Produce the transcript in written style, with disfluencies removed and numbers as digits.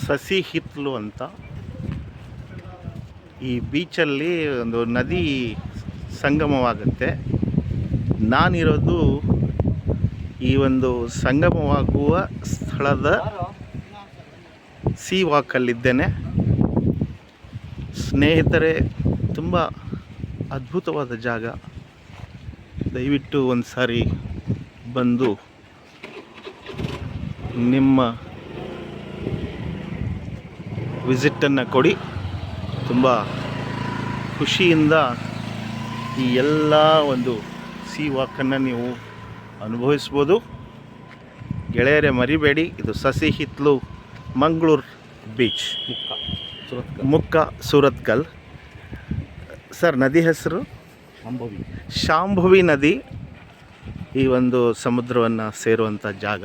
ಸಸಿ ಹಿತ್ಲು ಅಂತ ಈ ಬೀಚಲ್ಲಿ ಒಂದು ನದಿ ಸಂಗಮವಾಗುತ್ತೆ. ನಾನಿರೋದು ಈ ಒಂದು ಸಂಗಮವಾಗುವ ಸ್ಥಳದ ಸೀ ವಾಕಲ್ಲಿದ್ದೇನೆ. ಸ್ನೇಹಿತರೆ, ತುಂಬ ಅದ್ಭುತವಾದ ಜಾಗ. ದಯವಿಟ್ಟು ಒಂದು ಸಾರಿ ಬಂದು ನಿಮ್ಮ ವಿಸಿಟನ್ನು ಕೊಡಿ. ತುಂಬ ಖುಷಿಯಿಂದ ಈ ಎಲ್ಲ ಒಂದು ಸೀ ವಾಕನ್ನು ನೀವು ಅನುಭವಿಸ್ಬೋದು. ಗೆಳೆಯರೇ, ಮರಿಬೇಡಿ, ಇದು ಸಸಿ ಹಿತ್ಲು, ಮಂಗಳೂರು ಬೀಚ್, ಮುಕ್ಕ ಸೂರತ್ಕಲ್. ಸರ್, ನದಿ ಹೆಸರು ಶಾಂಭವಿ ನದಿ ಈ ಒಂದು ಸಮುದ್ರವನ್ನು ಸೇರುವಂಥ ಜಾಗ.